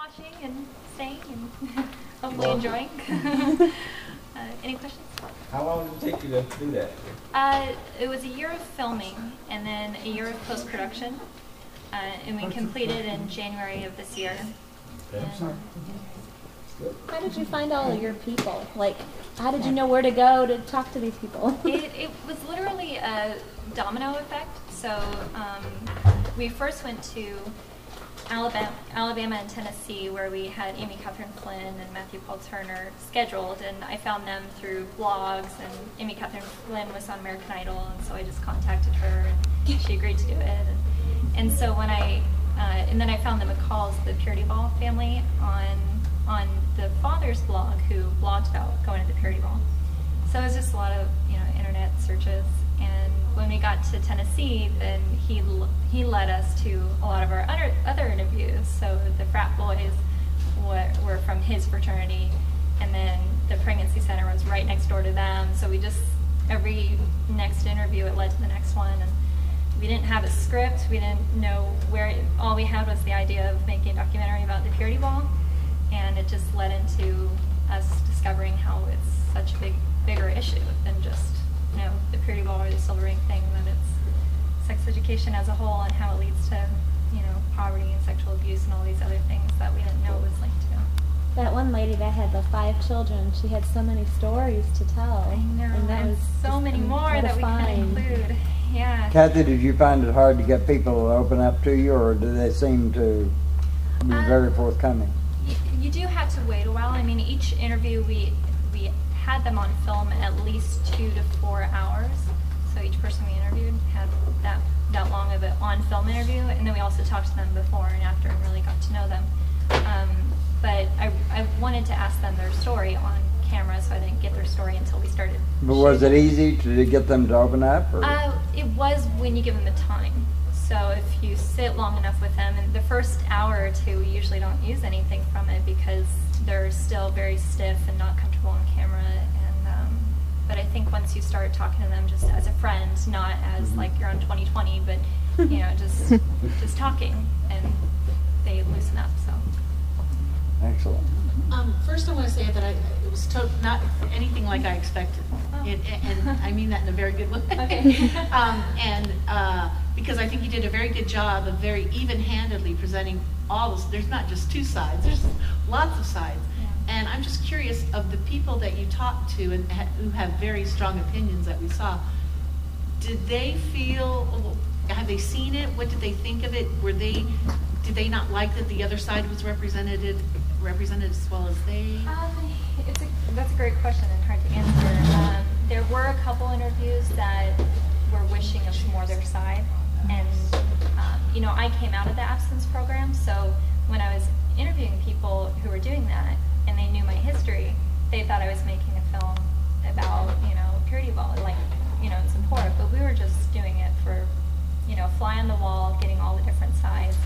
watching and staying and hopefully enjoying. Any questions? How long did it take you to do that? It was a year of filming and then a year of post-production. And we completed in January of this year. How did you find all of your people? Like, how did you know where to go to talk to these people? It was literally a domino effect. So we first went to Alabama and Tennessee, where we had Amy Catherine Flynn and Matthew Paul Turner scheduled, and I found them through blogs, and Amy Catherine Flynn was on American Idol, and so I just contacted her, and she agreed to do it. And so when and then I found the McCalls, the Purity Ball family, on the father's blog, who blogged about going to the Purity Ball. So it was just a lot of internet searches. And when we got to Tennessee, then he led us to a lot of our other interviews. So the frat boys were from his fraternity, and then the pregnancy center was right next door to them. So we just, every next interview, it led to the next one. And we didn't have a script. We didn't know where. All we had was the idea of making a documentary about the Purity Ball, and it just led into us discovering how it's such a bigger issue than just the Purity Ball or the silver ring thing, that it's sex education as a whole and how it leads to poverty and sexual abuse and all these other things that we didn't know was linked to. That one lady that had the 5 children, she had so many stories to tell. I know, and that was so many more that we couldn't include. Yeah. Kathy, did you find it hard to get people to open up to you, or do they seem to be very forthcoming? You do have to wait a while. I mean, each interview we had them on film at least 2 to 4 hours. So each person we interviewed had that long of an on-film interview, and then we also talked to them before and after and really got to know them. But I wanted to ask them their story on camera, so I didn't get their story until we started. But was it easy to get them to open up? Or? It was when you give them the time. So if you sit long enough with them, and the first hour or two, we usually don't use anything from it because they're still very stiff and not comfortable on camera. But I think once you start talking to them just as a friend, not as like you're on 2020, but just talking, and they loosen up. So. Excellent. First, I want to say that it was not anything like I expected, and I mean that in a very good way. Okay. Because I think you did a very good job of very even-handedly presenting all this. There's not just 2 sides. There's lots of sides. And I'm just curious, of the people that you talked to and who have very strong opinions that we saw, did they feel, have they seen it? What did they think of it? Did they not like that the other side was represented as well as they? That's a great question and hard to answer. There were a couple interviews that were wishing it was more their side. And, I came out of the abstinence program, so when I was interviewing people who were doing that, and they knew my history, they thought I was making a film about, Purity Ball, in support, but we were just doing it for, fly on the wall, getting all the different sides.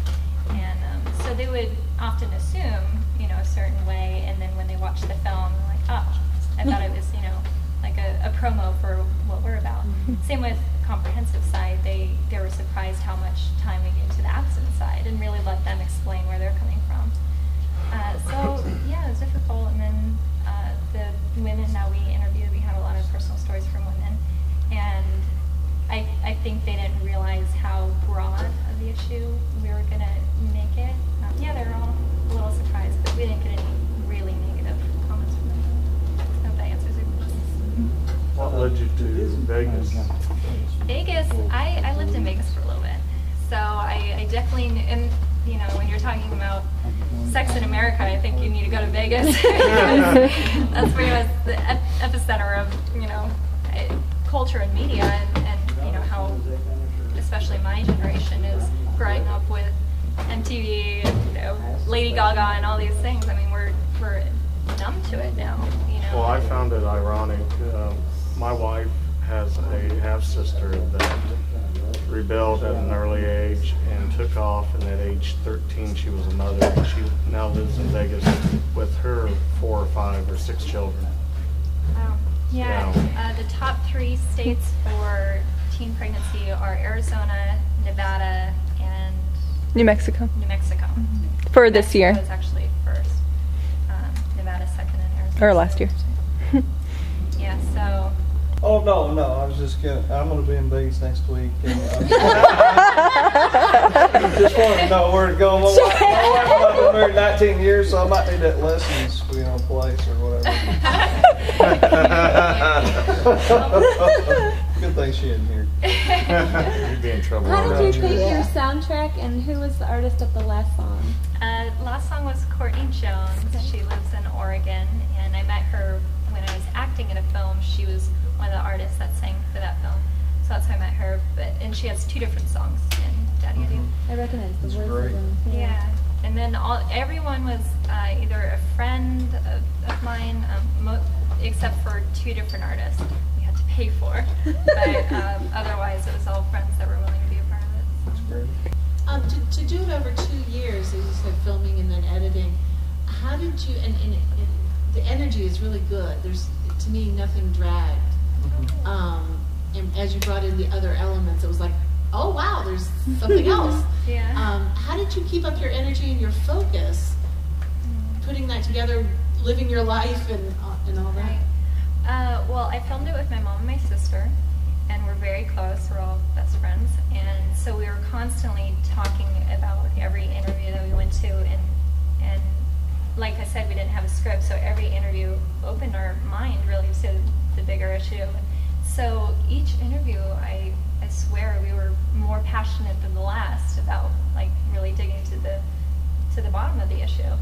And so they would often assume, a certain way, and then when they watched the film, they're like, oh, I thought it was, like a promo for what we're about. Same with comprehensive side, they were surprised how much time we gave to the abstinence side and really let them explain where they're coming from. So yeah, it was difficult. And then the women that we interviewed, we had a lot of personal stories from women, and I think they didn't realize how broad of the issue we were going to make it. Yeah, they were all a little surprised, but we didn't get any really negative comments from them. I don't know if that answers your questions. What led you to Vegas? Vegas, I lived in Vegas for a little bit, so I definitely, and when you're talking about sex in America, I think you need to go to Vegas. That's pretty much the epicenter of culture and media, and how, especially my generation, is growing up with MTV and Lady Gaga and all these things. I mean, we're numb to it now. Well, I found it ironic. My wife has a half-sister that rebelled at an early age and took off, and at age 13 she was a mother, and she now lives in Vegas with her 4 or 5 or 6 children. Wow. Yeah, the top 3 states for teen pregnancy are Arizona, Nevada, and New Mexico. New Mexico. For this year. It's actually Or last year. Yeah, so Oh, no, I was just gonna, I'm gonna be in Vegas next week. And just wanted to know where to go. My wife and I've been married 19 years, so I might need that lessons, place or whatever. Good thing she isn't here. You'd be in trouble. How did you pick Yeah. your soundtrack, and who was the artist of the last song? last song was Courtney Jones. She lives in Oregon, and I met her when I was acting in a film. She was one of the artists that sang for that film, so that's how I met her. And she has 2 different songs in Daddy I Do. I recognize the That's words great. of them. Yeah, and then everyone was either a friend of mine, except for 2 different artists we had to pay for. But otherwise, it was all friends that were willing to be a part of it. That's great. To do it over 2 years, as you said, filming and then editing, how did you, and the energy is really good. There's, to me, nothing dragged. And as you brought in the other elements, it was like, oh wow, there's something else. Yeah. How did you keep up your energy and your focus, putting that together, living your life and all that? Right. Well, I filmed it with my mom and my sister, and we're very close. We're all best friends, and so we were constantly talking about every interview that we went to, and like I said, we didn't have a script, so every interview opened our mind really to the bigger issue. So each interview, I swear, we were more passionate than the last about like really digging to the bottom of the issue,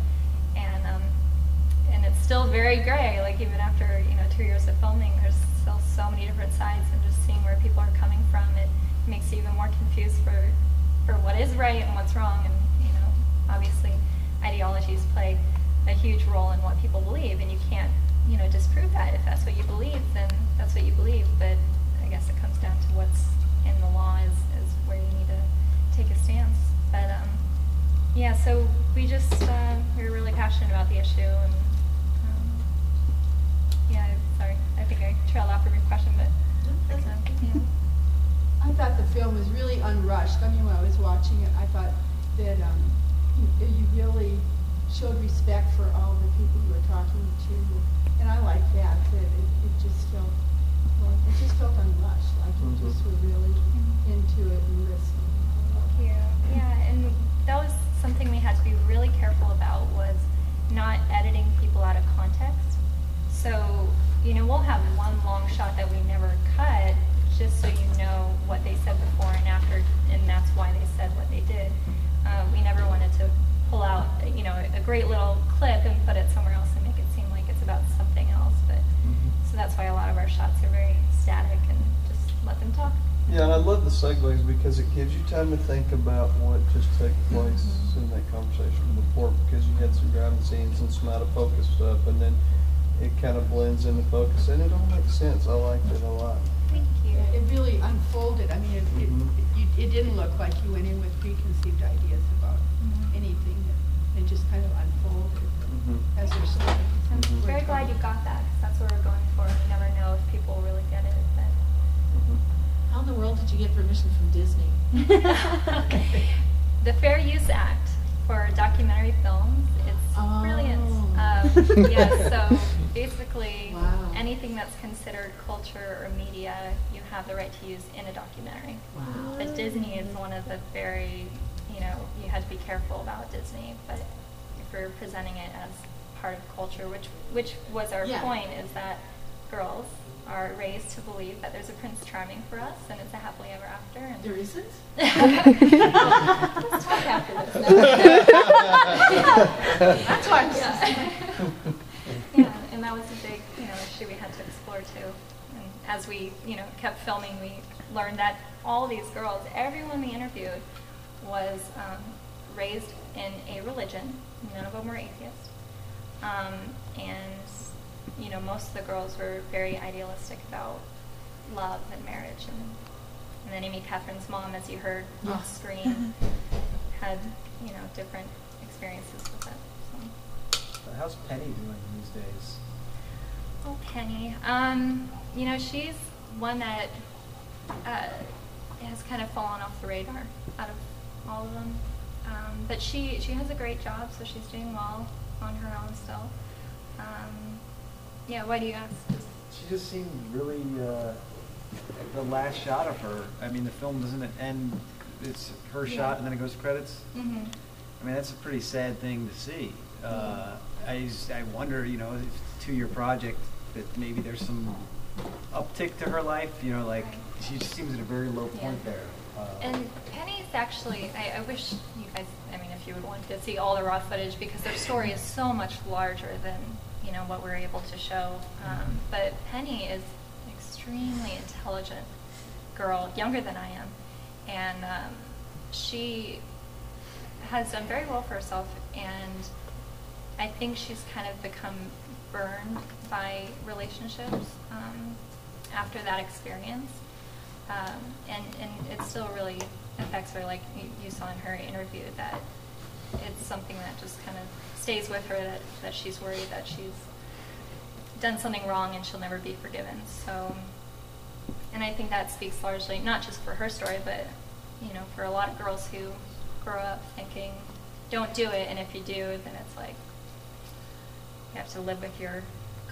and it's still very gray. Like even after 2 years of filming, there's still so many different sides, and just seeing where people are coming from, it makes you even more confused for what is right and what's wrong. And obviously, ideologies play a huge role in what people believe, and you can't disprove that. If that's what you believe, then that's what you believe. But I guess it comes down to what's in the law is where you need to take a stance. But yeah, so we just we were really passionate about the issue, and yeah, sorry, I think I trailed off from your question, but yeah. I thought the film was really unrushed. I mean, when I was watching it, I thought that you really showed respect for all the people you were talking to, and I like that. That it just felt unrushed, like you just were really into it and listening. Thank you. Yeah, and that was something we had to be really careful about, was not editing people out of context. So, we'll have one long shot that we never cut, just so you know what they said before and after, and that's why they said what they did. We never wanted to pull out, a great little clip and put it somewhere else and make it seem like it's about something else. But so that's why a lot of our shots are very static and just let them talk. Yeah, and I love the segues because it gives you time to think about what just took place in that conversation before, because you had some driving scenes and some out of focus stuff, and then it kind of blends into focus, and it all makes sense. I liked it a lot. Thank you. It really unfolded. I mean, it didn't look like you went in with preconceived ideas about anything. It just kind of unfolded as your story. I'm very glad you got that, because that's what we're going for. You never know if people really get it. But How in the world did you get permission from Disney? the Fair Use Act for documentary films, it's brilliant. Yeah, so basically anything that's considered culture or media, you have the right to use in a documentary. Wow. But Disney is one of the very, you had to be careful about Disney, but if you're presenting it as part of culture, which was our point, is that girls are raised to believe that there's a Prince Charming for us, and it's a happily ever after. And There isn't? Let's talk after this. That's why I'm Yeah, and that was a big, issue we had to explore too. And as we, kept filming, we learned that all these girls, everyone we interviewed, was raised in a religion. None of them were atheists, and most of the girls were very idealistic about love and marriage, and then Amy Catherine's mom, as you heard off screen, had different experiences with it. So. How's Penny doing these days? Oh, Penny. She's one that has kind of fallen off the radar out of all of them. But she has a great job, so she's doing well on her own still. Yeah, why do you ask? She just seemed really, the last shot of her, I mean, the film doesn't end, it's her shot and then it goes to credits. Mm-hmm. I mean, that's a pretty sad thing to see. I wonder, you know, if 2-year project, that maybe there's some uptick to her life, you know, like she just seems at a very low point there. And Penny's actually, I wish you guys, I mean, if you would want to see all the raw footage, because their story is so much larger than, you know, what we're able to show. But Penny is an extremely intelligent girl, younger than I am, and she has done very well for herself, and I think she's kind of become burned by relationships after that experience. And it still really affects her, like you saw in her interview, that it's something that just kind of stays with her, that she's worried that she's done something wrong and she'll never be forgiven. So, and I think that speaks largely, not just for her story, but, you know, for a lot of girls who grow up thinking, don't do it, and if you do, then it's like, you have to live with your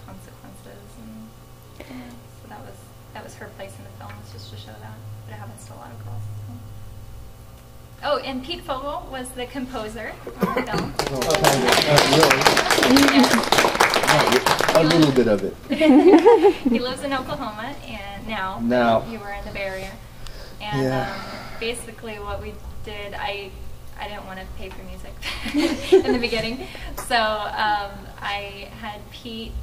consequences. And so that was her place in the film, was just to show that. But it happens to a lot of girls. So. Oh, and Pete Fogel was the composer on the film. A little bit of it. He lives in Oklahoma, and now you were in the Bay Area. And basically what we did, I didn't want to pay for music in the beginning, so I had Pete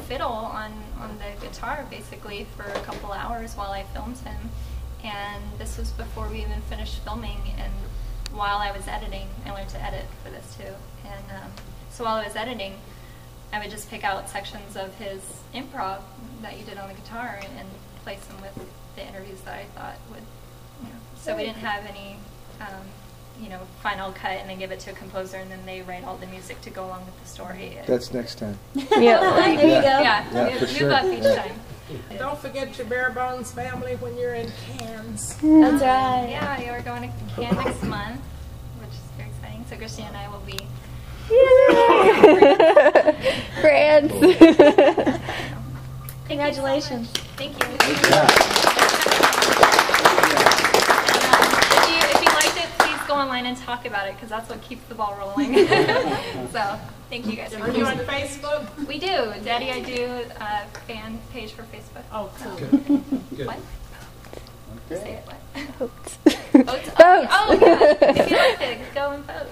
fiddle on the guitar basically for a couple hours while I filmed him. And this was before we even finished filming, and while I was editing, I learned to edit for this too. And so while I was editing, I would just pick out sections of his improv that he did on the guitar and place them with the interviews that I thought would, you know. So we didn't have any, you know, final cut and then give it to a composer and then they write all the music to go along with the story. That's next time. Yeah, there you go. Yeah, for move sure. up each time. Don't forget your bare bones family when you're in Cannes. That's right. Yeah, we are going to Cannes next month, which is very exciting. So Christina and I will be. France. Congratulations. Thank you. If you liked it, please go online and talk about it, because that's what keeps the ball rolling. So, thank you guys. Are you on Facebook? We do. Daddy, I do a fan page for Facebook. Oh, cool. Good. What? Okay. Say it, what? Votes. Votes. Oh, yeah. If you liked it, go and vote.